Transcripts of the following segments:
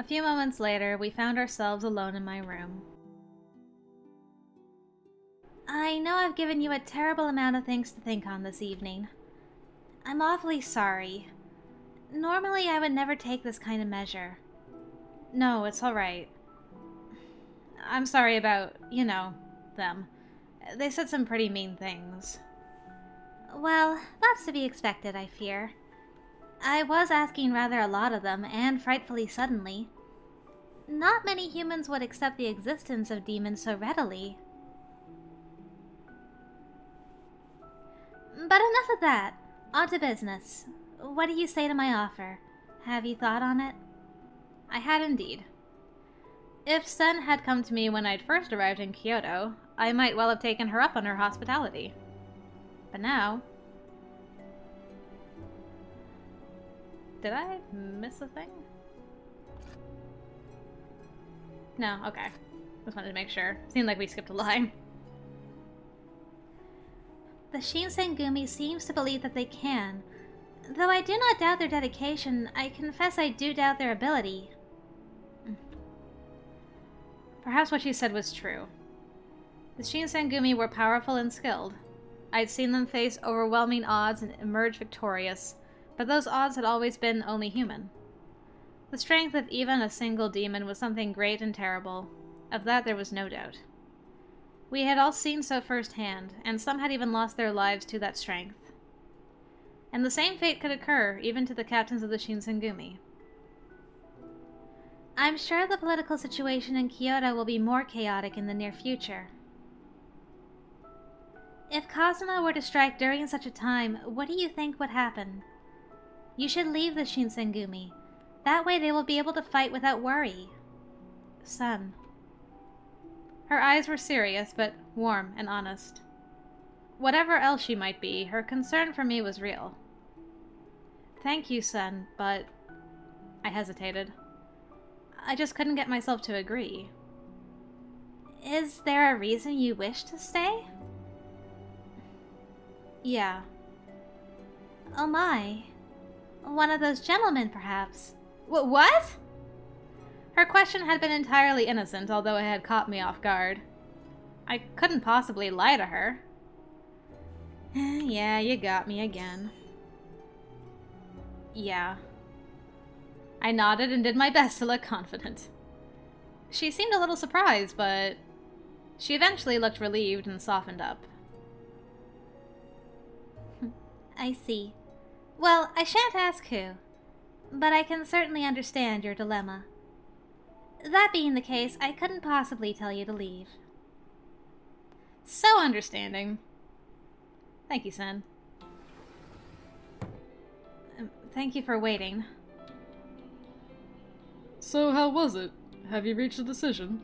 A few moments later, we found ourselves alone in my room. I know I've given you a terrible amount of things to think on this evening. I'm awfully sorry. Normally, I would never take this kind of measure. No, it's alright. I'm sorry about, them. They said some pretty mean things. Well, that's to be expected, I fear. I was asking rather a lot of them, and frightfully suddenly. Not many humans would accept the existence of demons so readily. But enough of that. On to business. What do you say to my offer? Have you thought on it? I had indeed. If Sen had come to me when I'd first arrived in Kyoto, I might well have taken her up on her hospitality. But now... Did I miss a thing? No, okay. Just wanted to make sure. Seemed like we skipped a line. The Shinsengumi seems to believe that they can. Though I do not doubt their dedication, I confess I do doubt their ability. Perhaps what she said was true. The Shinsengumi were powerful and skilled. I'd seen them face overwhelming odds and emerge victorious, but those odds had always been only human. The strength of even a single demon was something great and terrible. Of that there was no doubt. We had all seen so firsthand, and some had even lost their lives to that strength. And the same fate could occur even to the captains of the Shinsengumi. I'm sure the political situation in Kyoto will be more chaotic in the near future. If Kazama were to strike during such a time, what do you think would happen? You should leave the Shinsengumi. That way they will be able to fight without worry. Son. Her eyes were serious, but warm and honest. Whatever else she might be, her concern for me was real. Thank you, son, but... I hesitated. I just couldn't get myself to agree. Is there a reason you wish to stay? Yeah. Oh my. One of those gentlemen, perhaps. What? Her question had been entirely innocent, although it had caught me off guard. I couldn't possibly lie to her. Yeah, you got me again. Yeah. I nodded and did my best to look confident. She seemed a little surprised, but she eventually looked relieved and softened up. I see. Well, I shan't ask who, but I can certainly understand your dilemma. That being the case, I couldn't possibly tell you to leave. So understanding. Thank you, Sen. Thank you for waiting. So how was it? Have you reached a decision?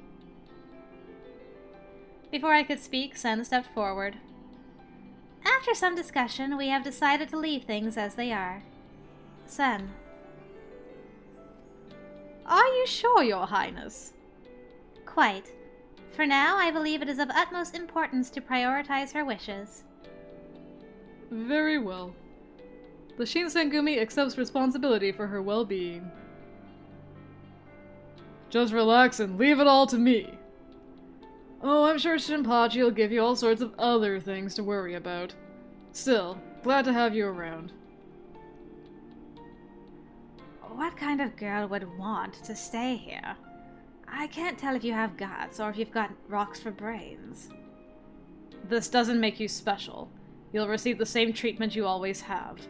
Before I could speak, Sen stepped forward. After some discussion, we have decided to leave things as they are. Sen. Are you sure, Your Highness? Quite. For now, I believe it is of utmost importance to prioritize her wishes. Very well. The Shinsengumi accepts responsibility for her well-being. Just relax and leave it all to me. Oh, I'm sure Shinpachi will give you all sorts of other things to worry about. Still, glad to have you around. What kind of girl would want to stay here? I can't tell if you have guts or if you've got rocks for brains. This doesn't make you special. You'll receive the same treatment you always have.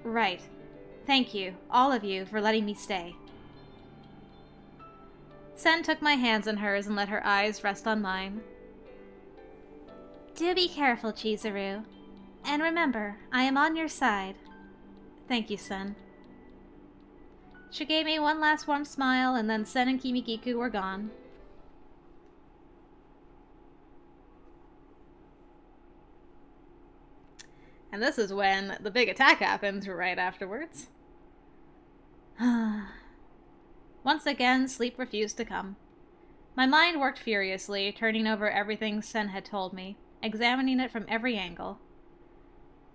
Right. Thank you, all of you, for letting me stay. Sen took my hands in hers and let her eyes rest on mine. Do be careful, Chizuru. And remember, I am on your side. Thank you, Sen. She gave me one last warm smile, and then Sen and Kimikiku were gone. And this is when the big attack happens right afterwards. Once again, sleep refused to come. My mind worked furiously, turning over everything Sen had told me, examining it from every angle.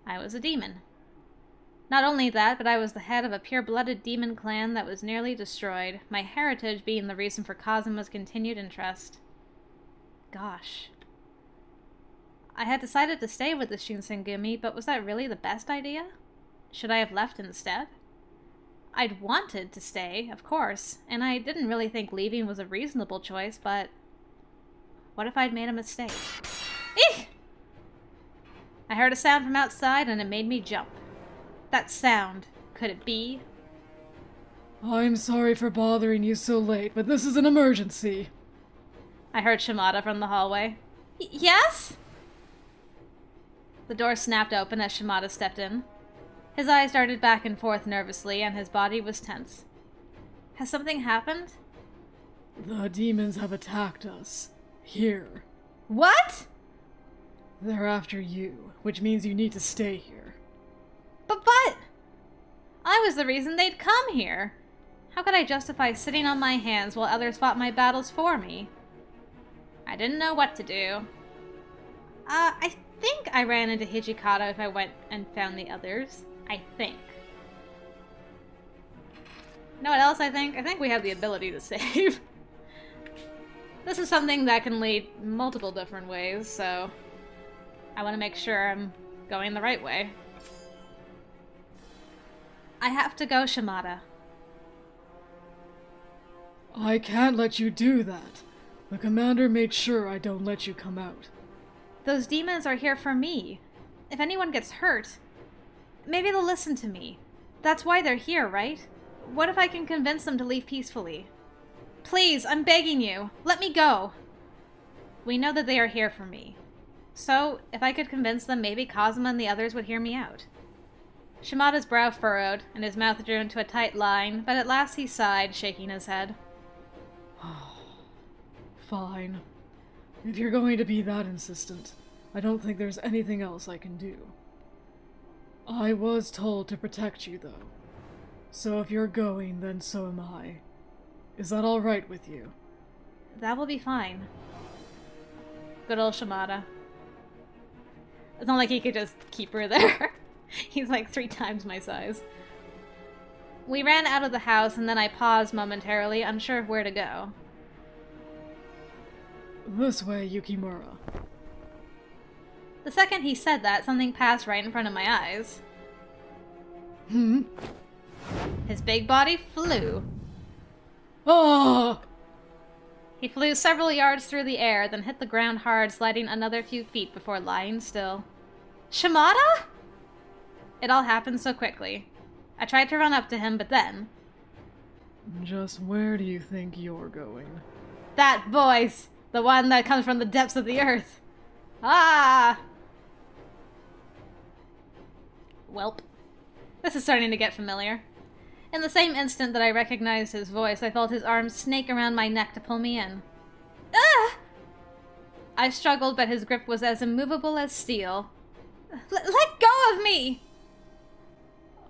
I was a demon. Not only that, but I was the head of a pure-blooded demon clan that was nearly destroyed, my heritage being the reason for Kazama's continued interest. Gosh. I had decided to stay with the Shinsengumi, but was that really the best idea? Should I have left instead? I'd wanted to stay, of course, and I didn't really think leaving was a reasonable choice, but what if I'd made a mistake? Eek! I heard a sound from outside and it made me jump. That sound, could it be? I'm sorry for bothering you so late, but this is an emergency. I heard Shimada from the hallway. Yes? The door snapped open as Shimada stepped in. His eyes darted back and forth nervously, and his body was tense. Has something happened? The demons have attacked us. Here. What? They're after you, which means you need to stay here. But I was the reason they'd come here. How could I justify sitting on my hands while others fought my battles for me? I didn't know what to do. I think I ran into Hijikata if I went and found the others. I think. You know what else I think? I think we have the ability to save. This is something that can lead multiple different ways, so I want to make sure I'm going the right way. I have to go, Shimada. I can't let you do that. The commander made sure I don't let you come out. Those demons are here for me. If anyone gets hurt, maybe they'll listen to me. That's why they're here, right? What if I can convince them to leave peacefully? Please, I'm begging you. Let me go. We know that they are here for me. So, if I could convince them, maybe Kazama and the others would hear me out. Shimada's brow furrowed, and his mouth drew into a tight line, but at last he sighed, shaking his head. Fine. If you're going to be that insistent, I don't think there's anything else I can do. I was told to protect you, though. So if you're going, then so am I. Is that all right with you? That will be fine. Good old Shimada. It's not like he could just keep her there. He's like 3 times my size. We ran out of the house, and then I paused momentarily, unsure of where to go. This way, Yukimura. The second he said that, something passed right in front of my eyes. His big body flew. Ah! He flew several yards through the air, then hit the ground hard, sliding another few feet before lying still. Shimada? It all happened so quickly. I tried to run up to him, but then... Just where do you think you're going? That voice! The one that comes from the depths of the earth. Ah! Welp. This is starting to get familiar. In the same instant that I recognized his voice, I felt his arms snake around my neck to pull me in. Ah! I struggled, but his grip was as immovable as steel. Let go of me!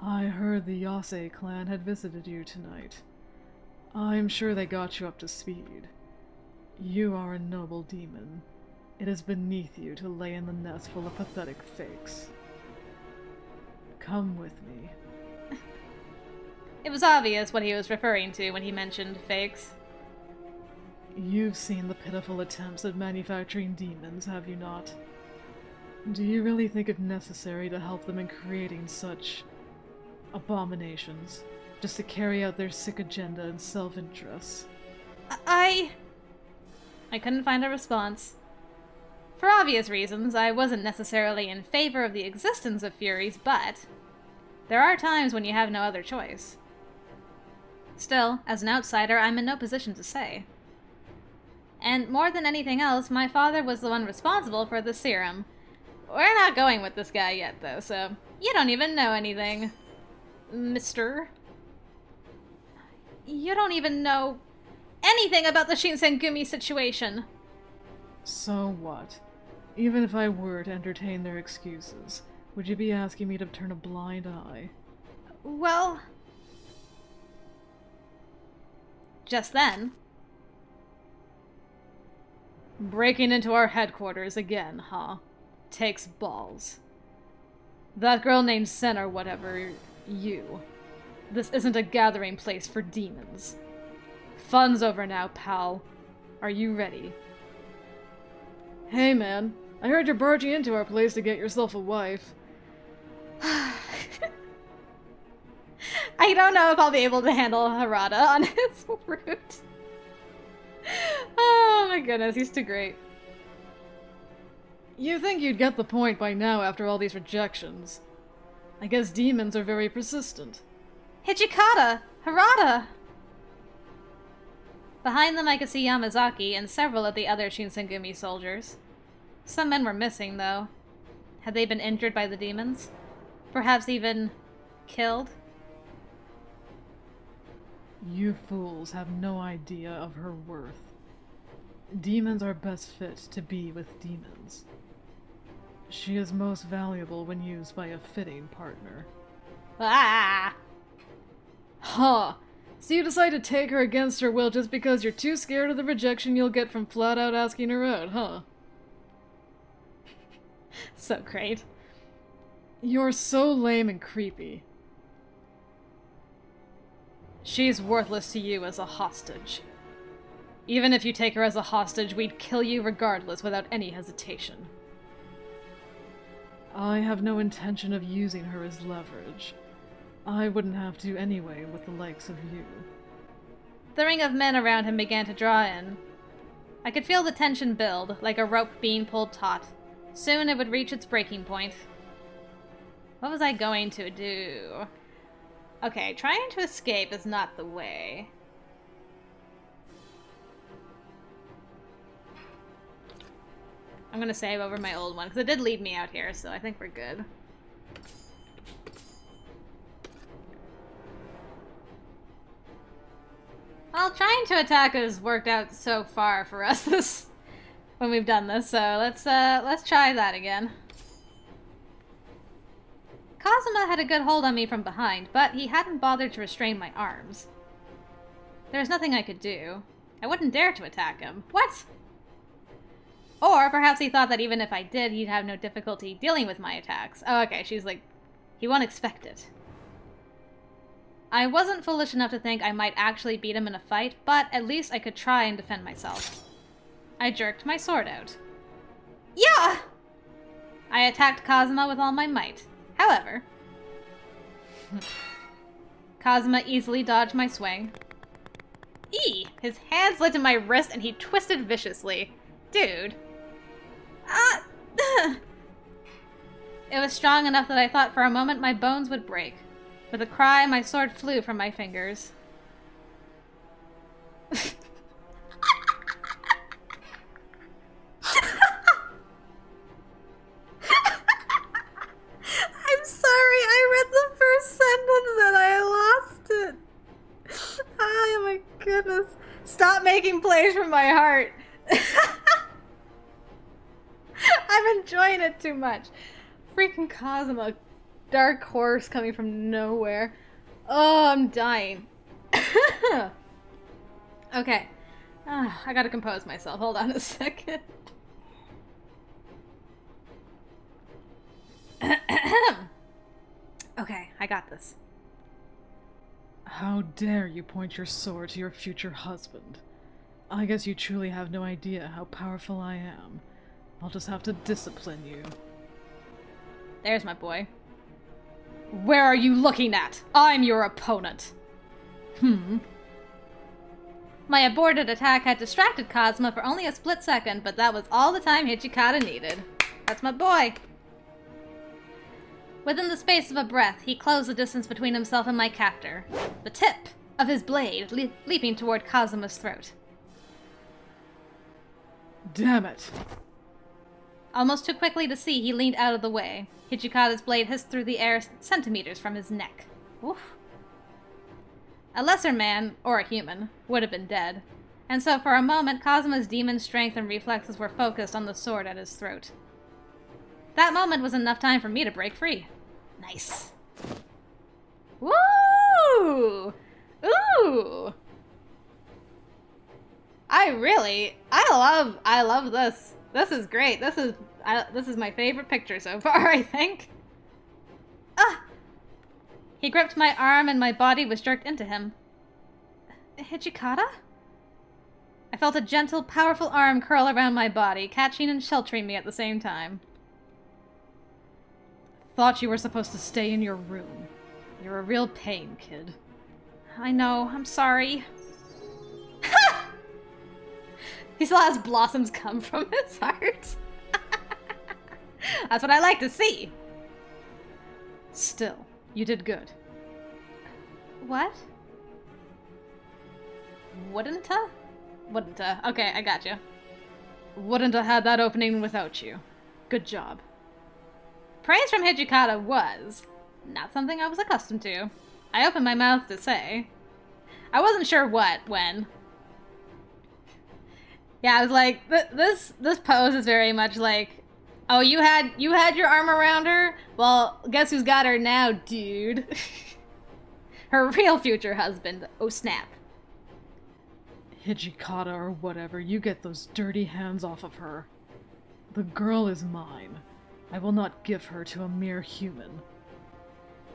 I heard the Yase clan had visited you tonight. I'm sure they got you up to speed. You are a noble demon. It is beneath you to lay in the nest full of pathetic fakes. Come with me. It was obvious what he was referring to when he mentioned fakes. You've seen the pitiful attempts at manufacturing demons, have you not? Do you really think it necessary to help them in creating such abominations, just to carry out their sick agenda and self-interests? I couldn't find a response. For obvious reasons, I wasn't necessarily in favor of the existence of Furies, but there are times when you have no other choice. Still, as an outsider, I'm in no position to say. And more than anything else, my father was the one responsible for the serum. We're not going with this guy yet, though, so you don't even know anything, mister. You don't even know anything about the Shinsengumi situation. So what? Even if I were to entertain their excuses, would you be asking me to turn a blind eye? Well... Just then... Breaking into our headquarters again, huh? Takes balls. That girl named Sen or whatever, you. This isn't a gathering place for demons. Fun's over now, pal. Are you ready? Hey, man. I heard you're barging into our place to get yourself a wife. I don't know if I'll be able to handle Harada on his route. Oh my goodness, he's too great. You think you'd get the point by now after all these rejections. I guess demons are very persistent. Hijikata! Harada! Behind them I could see Yamazaki and several of the other Shinsengumi soldiers. Some men were missing, though. Had they been injured by the demons? Perhaps even killed? You fools have no idea of her worth. Demons are best fit to be with demons. She is most valuable when used by a fitting partner. Ah! Huh. So you decide to take her against her will just because you're too scared of the rejection you'll get from flat out asking her out, huh? So great. You're so lame and creepy. She's worthless to you as a hostage. Even if you take her as a hostage, we'd kill you regardless without any hesitation. I have no intention of using her as leverage. I wouldn't have to anyway with the likes of you. The ring of men around him began to draw in. I could feel the tension build, like a rope being pulled taut. Soon it would reach its breaking point. What was I going to do? Okay, trying to escape is not the way. I'm gonna save over my old one, because it did lead me out here, so I think we're good. Well, trying to attack has worked out so far for us when we've done this, so let's try that again. Kazama had a good hold on me from behind, but he hadn't bothered to restrain my arms. There was nothing I could do. I wouldn't dare to attack him. What? Or perhaps he thought that even if I did, he'd have no difficulty dealing with my attacks. Oh, okay, she's like, he won't expect it. I wasn't foolish enough to think I might actually beat him in a fight, but at least I could try and defend myself. I jerked my sword out. Yeah! I attacked Kazama with all my might. However, Kazama easily dodged my swing. His hand slid to my wrist and he twisted viciously. Dude. It was strong enough that I thought for a moment my bones would break. With a cry, my sword flew from my fingers. I'm sorry, I read the first sentence and I lost it. Oh my goodness. Stop making plays from my heart. I'm enjoying it too much. Freaking Kazama. Dark horse coming from nowhere. Oh, I'm dying. Okay. I gotta compose myself. Hold on a second. Okay, I got this. How dare you point your sword to your future husband? I guess you truly have no idea how powerful I am. I'll just have to discipline you. There's my boy. Where are you looking at? I'm your opponent. My aborted attack had distracted Kazama for only a split second, but that was all the time Hijikata needed. That's my boy. Within the space of a breath, he closed the distance between himself and my captor, the tip of his blade leaping toward Kazama's throat. Damn it! Almost too quickly to see, he leaned out of the way. Hijikata's blade hissed through the air centimeters from his neck. Oof. A lesser man, or a human, would have been dead. And so for a moment, Kazama's demon strength and reflexes were focused on the sword at his throat. That moment was enough time for me to break free. Nice. Woo! Ooh! I love this. This is great. This is my favorite picture so far, I think. He gripped my arm and my body was jerked into him. Hijikata? I felt a gentle, powerful arm curl around my body, catching and sheltering me at the same time. Thought you were supposed to stay in your room. You're a real pain, kid. I know, I'm sorry. He still has blossoms come from his heart. That's what I like to see. Still, you did good. What? Wouldn't-a? Wouldn't-a. Okay, I got you. Wouldn't have had that opening without you. Good job. Praise from Hijikata was not something I was accustomed to. I opened my mouth to say. I wasn't sure what, when. Yeah, I was like, this pose is very much like, oh, you had your arm around her? Well, guess who's got her now, dude? Her real future husband. Oh, snap. Hijikata or whatever, you get those dirty hands off of her. The girl is mine. I will not give her to a mere human.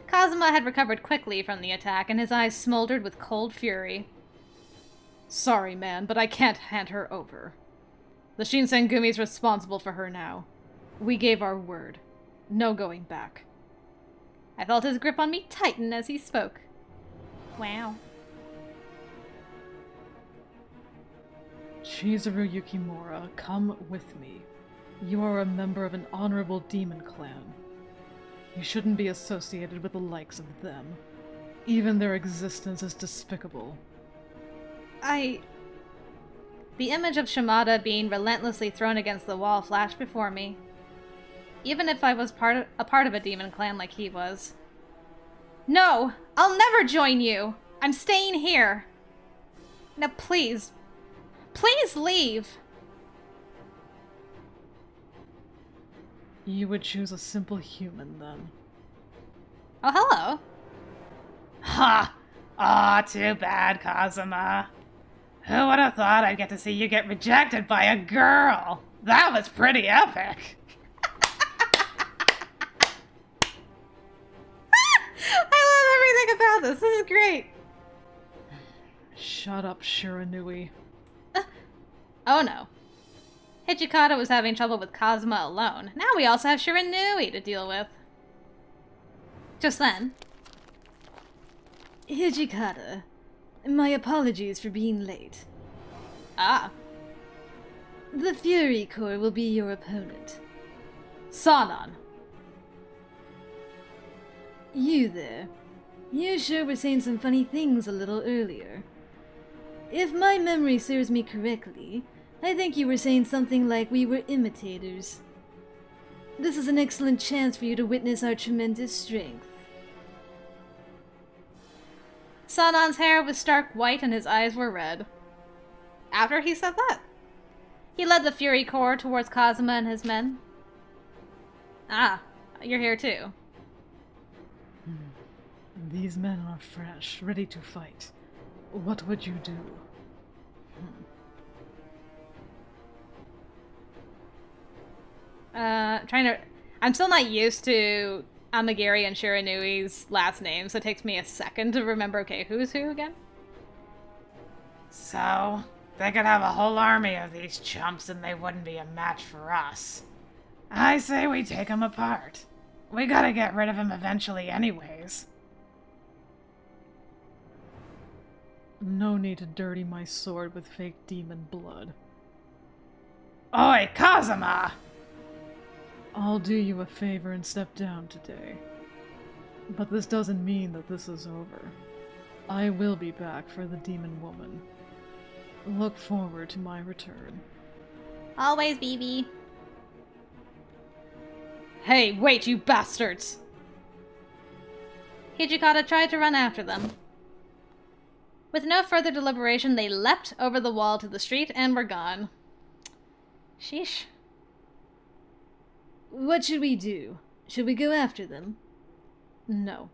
Kazama had recovered quickly from the attack, and his eyes smoldered with cold fury. Sorry, man, but I can't hand her over. The Shinsengumi's responsible for her now. We gave our word. No going back. I felt his grip on me tighten as he spoke. Wow. Chizuru Yukimura, come with me. You are a member of an honorable demon clan. You shouldn't be associated with the likes of them. Even their existence is despicable. The image of Shimada being relentlessly thrown against the wall flashed before me. Even if I was a part of a demon clan like he was. No! I'll never join you! I'm staying here! Now please, please leave! You would choose a simple human, then. Oh, hello. Ha! Aw, too bad, Kazama. Who would have thought I'd get to see you get rejected by a girl? That was pretty epic. I love everything about this. This is great. Shut up, Shiranui. Oh no. Hijikata was having trouble with Kazama alone. Now we also have Shiranui to deal with. Just then. Hijikata, my apologies for being late. Ah. The Fury Core will be your opponent. Sanan. You there. You sure were saying some funny things a little earlier. If my memory serves me correctly, I think you were saying something like we were imitators. This is an excellent chance for you to witness our tremendous strength. Sanan's hair was stark white and his eyes were red. After he said that, he led the Fury Corps towards Kazama and his men. Ah, you're here too. These men are fresh, ready to fight. What would you do? I'm still not used to Amagiri and Shiranui's last names, so it takes me a second to remember, okay, who's who again? So, they could have a whole army of these chumps and they wouldn't be a match for us. I say we take them apart. We gotta get rid of them eventually anyways. No need to dirty my sword with fake demon blood. Oi, Kazama! I'll do you a favor and step down today. But this doesn't mean that this is over. I will be back for the demon woman. Look forward to my return. Always, BB. Hey, wait, you bastards! Hijikata tried to run after them. With no further deliberation, they leapt over the wall to the street and were gone. Sheesh. What should we do? Should we go after them? No.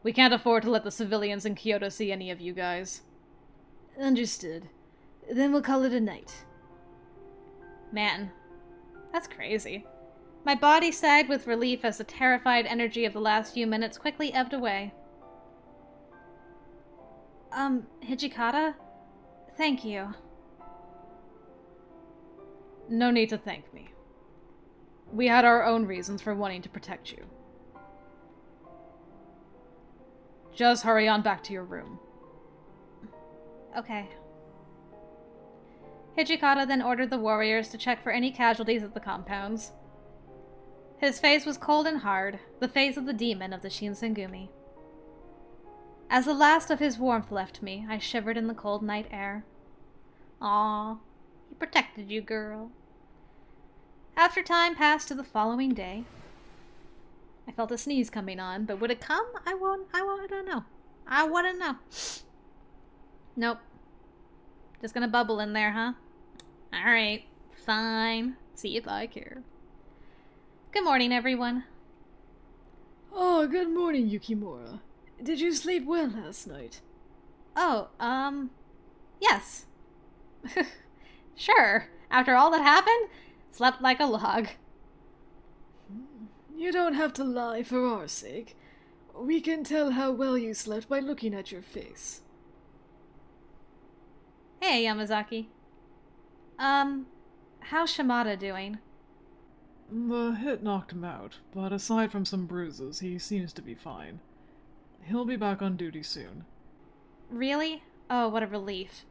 We can't afford to let the civilians in Kyoto see any of you guys. Understood. Then we'll call it a night. Man, that's crazy. My body sagged with relief as the terrified energy of the last few minutes quickly ebbed away. Hijikata? Thank you. No need to thank me. We had our own reasons for wanting to protect you. Just hurry on back to your room. Okay. Hijikata then ordered the warriors to check for any casualties at the compounds. His face was cold and hard, the face of the demon of the Shinsengumi. As the last of his warmth left me, I shivered in the cold night air. Aw, he protected you, girl. After time passed to the following day, I felt a sneeze coming on, but would it come? I don't know. I wouldn't know. Nope. Just gonna bubble in there, huh? Alright, fine. See if I care. Good morning, everyone. Oh, good morning, Yukimura. Did you sleep well last night? Oh, yes. Sure. After all that happened, slept like a log. You don't have to lie for our sake. We can tell how well you slept by looking at your face. Hey, Yamazaki. How's Shimada doing? The hit knocked him out, but aside from some bruises, he seems to be fine. He'll be back on duty soon. Really? Oh, what a relief.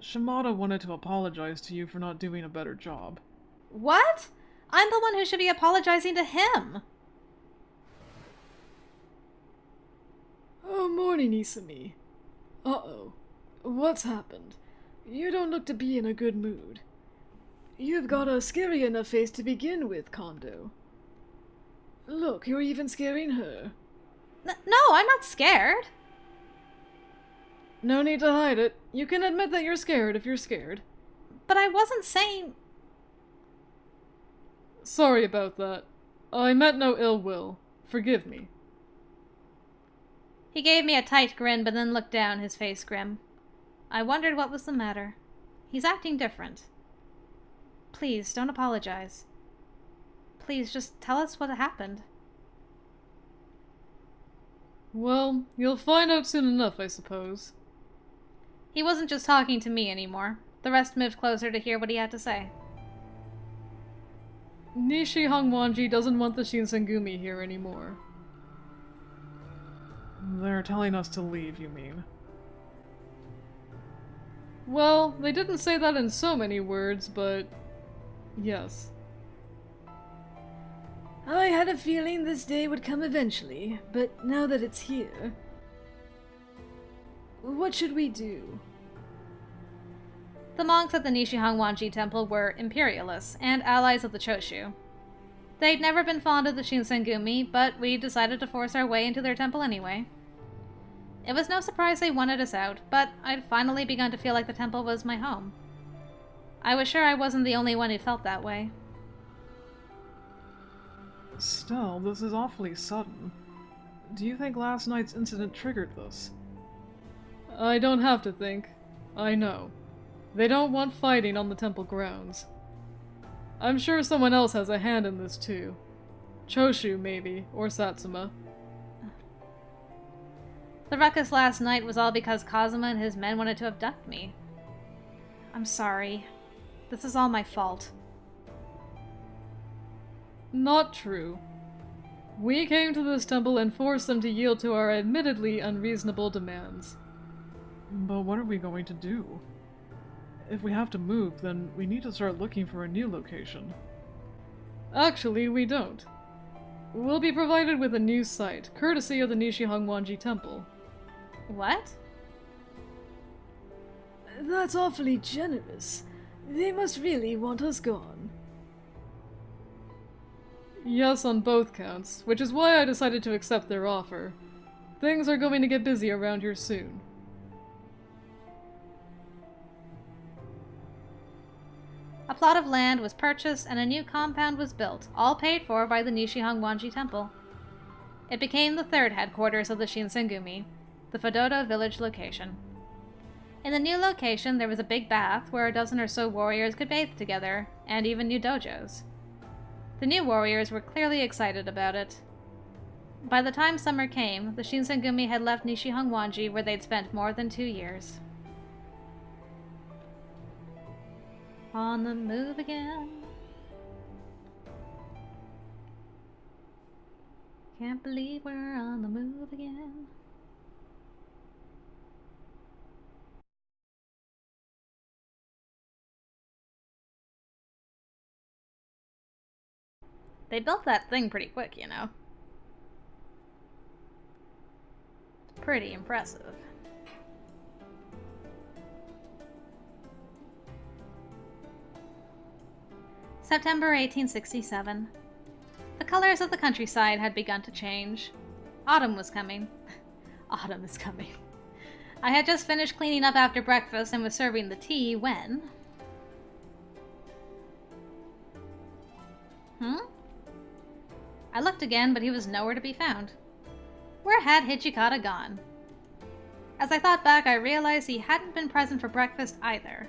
Shimada wanted to apologize to you for not doing a better job. What? I'm the one who should be apologizing to him. Oh, morning, Isami. Uh-oh. What's happened? You don't look to be in a good mood. You've got a scary enough face to begin with, Kondo. Look, you're even scaring her. No, I'm not scared. No need to hide it. You can admit that you're scared if you're scared. But I wasn't saying... Sorry about that. I meant no ill will. Forgive me. He gave me a tight grin, but then looked down, his face grim. I wondered what was the matter. He's acting different. Please, don't apologize. Please, just tell us what happened. Well, you'll find out soon enough, I suppose. He wasn't just talking to me anymore. The rest moved closer to hear what he had to say. Nishi Hongwanji doesn't want the Shinsengumi here anymore. They're telling us to leave, you mean? Well, they didn't say that in so many words, but... yes. I had a feeling this day would come eventually, but now that it's here... What should we do? The monks at the Nishihangwanji temple were imperialists and allies of the Choshu. They'd never been fond of the Shinsengumi, but we decided to force our way into their temple anyway. It was no surprise they wanted us out, but I'd finally begun to feel like the temple was my home. I was sure I wasn't the only one who felt that way. Still, this is awfully sudden. Do you think last night's incident triggered this? I don't have to think. I know. They don't want fighting on the temple grounds. I'm sure someone else has a hand in this too. Choshu, maybe, or Satsuma. The ruckus last night was all because Kazama and his men wanted to abduct me. I'm sorry. This is all my fault. Not true. We came to this temple and forced them to yield to our admittedly unreasonable demands. But what are we going to do? If we have to move, then we need to start looking for a new location. Actually, we don't. We'll be provided with a new site, courtesy of the Nishihangwanji Temple. What? That's awfully generous. They must really want us gone. Yes, on both counts, which is why I decided to accept their offer. Things are going to get busy around here soon. A plot of land was purchased and a new compound was built, all paid for by the Nishihangwanji Temple. It became the third headquarters of the Shinsengumi, the Fudoto village location. In the new location, there was a big bath where a dozen or so warriors could bathe together, and even new dojos. The new warriors were clearly excited about it. By the time summer came, the Shinsengumi had left Nishihongwanji, where they'd spent more than 2 years. On the move again. Can't believe we're on the move again. They built that thing pretty quick, you know. Pretty impressive. September 1867. The colors of the countryside had begun to change. Autumn was coming. Autumn is coming. I had just finished cleaning up after breakfast and was serving the tea when... I looked again, but he was nowhere to be found. Where had Hichikata gone? As I thought back, I realized he hadn't been present for breakfast either.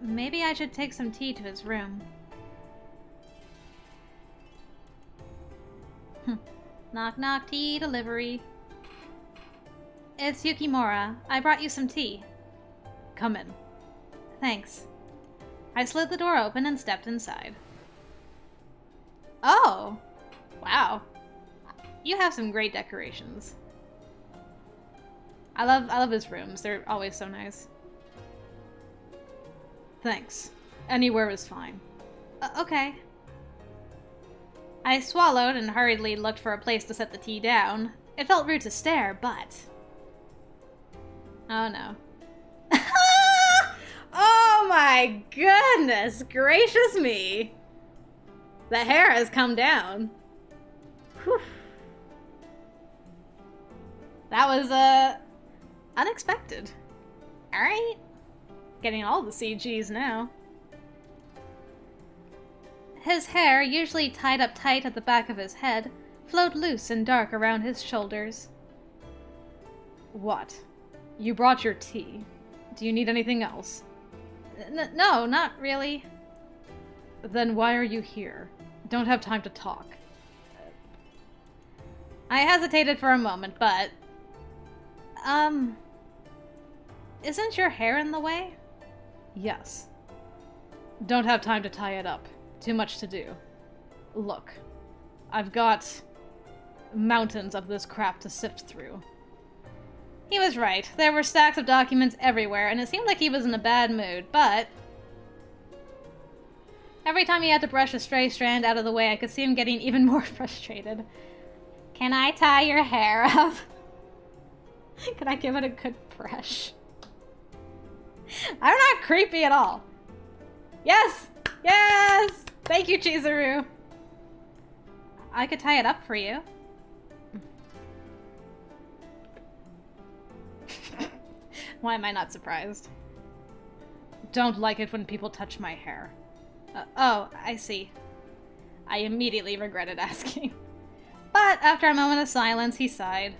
Maybe I should take some tea to his room. Knock knock, tea delivery. It's Yukimura. I brought you some tea. Come in. Thanks. I slid the door open and stepped inside. Oh! Wow. You have some great decorations. I love his rooms. They're always so nice. Thanks. Anywhere is fine. Okay. I swallowed and hurriedly looked for a place to set the tea down. It felt rude to stare, but... Oh no. Oh my goodness gracious me! The hair has come down. Whew. That was, unexpected. Alright. Getting all the CGs now. His hair, usually tied up tight at the back of his head, flowed loose and dark around his shoulders. What? You brought your tea. Do you need anything else? No, not really. Then why are you here? Don't have time to talk. I hesitated for a moment, but... Isn't your hair in the way? Yes. Don't have time to tie it up. Too much to do. Look, I've got mountains of this crap to sift through. He was right. There were stacks of documents everywhere, and it seemed like he was in a bad mood, but... Every time he had to brush a stray strand out of the way, I could see him getting even more frustrated. Can I tie your hair up? Could I give it a good brush? I'm not creepy at all. Yes! Yes! Thank you, Chizuru. I could tie it up for you. Why am I not surprised? Don't like it when people touch my hair. Oh, I see. I immediately regretted asking. But after a moment of silence, he sighed.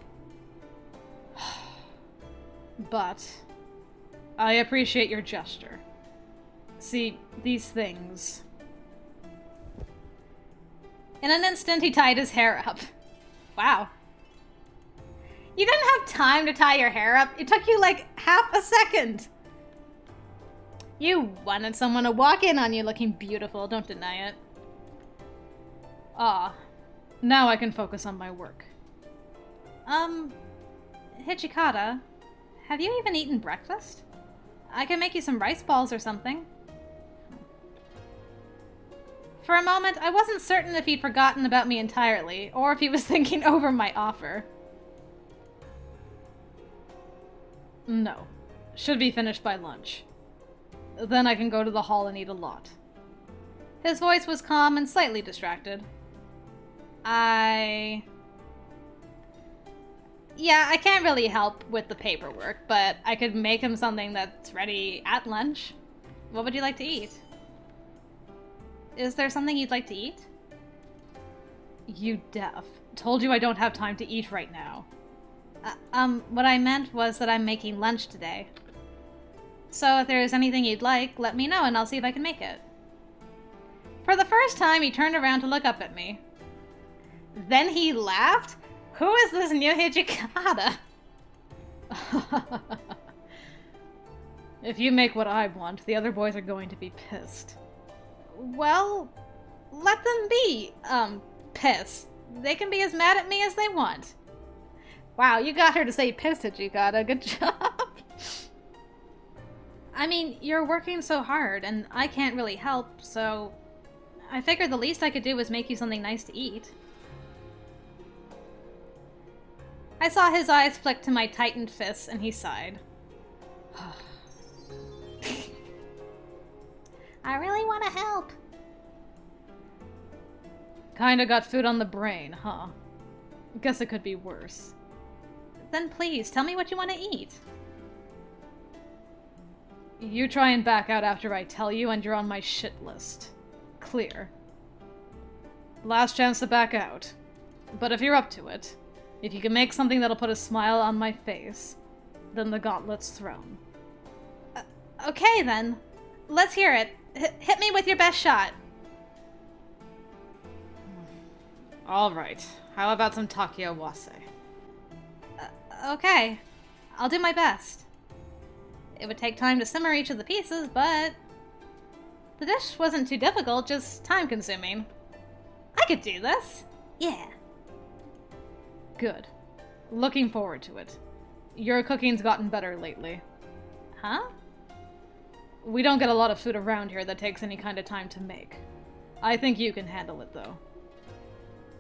But I appreciate your gesture. See, these things... In an instant, he tied his hair up. Wow. You didn't have time to tie your hair up. It took you like half a second. You wanted someone to walk in on you looking beautiful, don't deny it. Ah, now I can focus on my work. Hichikata, have you even eaten breakfast? I can make you some rice balls or something. For a moment, I wasn't certain if he'd forgotten about me entirely, or if he was thinking over my offer. No. Should be finished by lunch. Then I can go to the hall and eat a lot. His voice was calm and slightly distracted. Yeah, I can't really help with the paperwork, but I could make him something that's ready at lunch. What would you like to eat? Is there something you'd like to eat? You deaf. Told you I don't have time to eat right now. What I meant was that I'm making lunch today. So if there's anything you'd like, let me know and I'll see if I can make it. For the first time, he turned around to look up at me. Then he laughed? Who is this new Hijikata? If you make what I want, the other boys are going to be pissed. Well, let them be, pissed. They can be as mad at me as they want. Wow, you got her to say pissed, Hijikata. Good job. I mean, you're working so hard, and I can't really help, so I figured the least I could do was make you something nice to eat. I saw his eyes flick to my tightened fists, and he sighed. I really want to help. Kinda got food on the brain, huh? Guess it could be worse. Then please, tell me what you want to eat. You try and back out after I tell you, and you're on my shit list. Clear. Last chance to back out. But if you're up to it, if you can make something that'll put a smile on my face, then the gauntlet's thrown. Okay then. Let's hear it. Hit me with your best shot. Alright, how about some Takio Wase? Okay. I'll do my best. It would take time to simmer each of the pieces, but the dish wasn't too difficult, just time-consuming. I could do this. Yeah. Good. Looking forward to it. Your cooking's gotten better lately. Huh? We don't get a lot of food around here that takes any kind of time to make. I think you can handle it, though.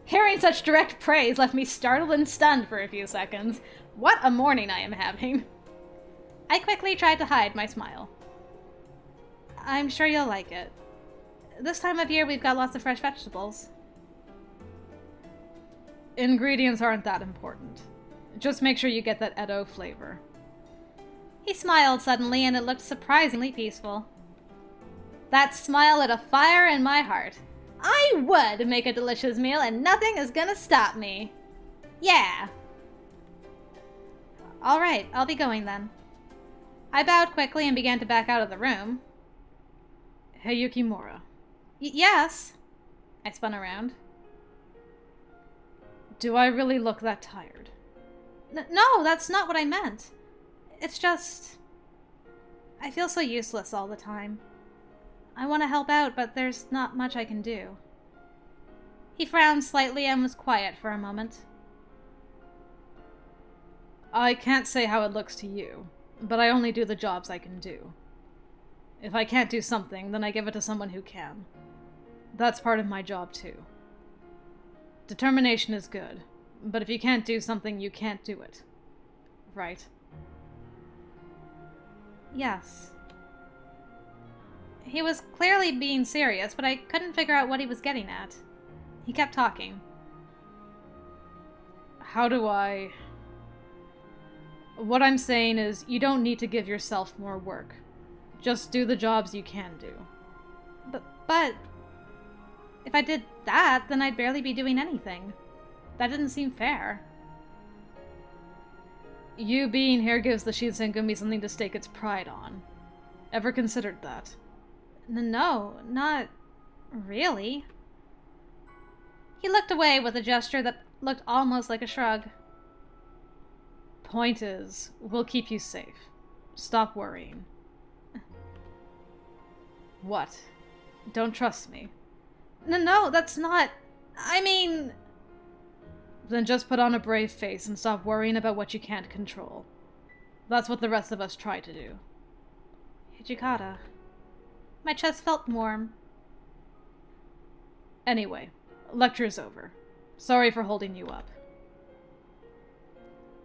Hearing such direct praise left me startled and stunned for a few seconds. What a morning I am having. I quickly tried to hide my smile. I'm sure you'll like it. This time of year we've got lots of fresh vegetables. Ingredients aren't that important. Just make sure you get that Edo flavor. He smiled suddenly, and it looked surprisingly peaceful. That smile lit a fire in my heart. I would make a delicious meal, and nothing is gonna stop me. Yeah. Alright, I'll be going then. I bowed quickly and began to back out of the room. Hey, Yukimura. Yes. I spun around. Do I really look that tired? No, that's not what I meant. It's just... I feel so useless all the time. I want to help out, but there's not much I can do. He frowned slightly and was quiet for a moment. I can't say how it looks to you, but I only do the jobs I can do. If I can't do something, then I give it to someone who can. That's part of my job, too. Determination is good, but if you can't do something, you can't do it. Right? Yes. He was clearly being serious, but I couldn't figure out what he was getting at. He kept talking. How do I... What I'm saying is, you don't need to give yourself more work. Just do the jobs you can do. But... if I did that, then I'd barely be doing anything. That didn't seem fair. You being here gives the Shinsengumi something to stake its pride on. Ever considered that? No, not really. He looked away with a gesture that looked almost like a shrug. Point is, we'll keep you safe. Stop worrying. What? Don't trust me? No, that's not... I mean... Then just put on a brave face and stop worrying about what you can't control. That's what the rest of us try to do. Hijikata. My chest felt warm. Anyway, lecture's over. Sorry for holding you up.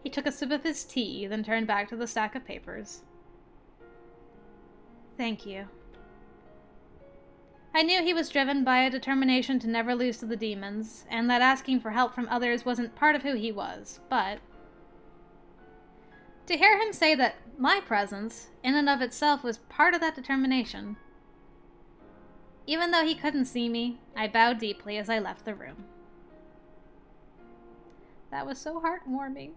He took a sip of his tea, then turned back to the stack of papers. Thank you. I knew he was driven by a determination to never lose to the demons, and that asking for help from others wasn't part of who he was, but... to hear him say that my presence, in and of itself, was part of that determination. Even though he couldn't see me, I bowed deeply as I left the room. That was so heartwarming.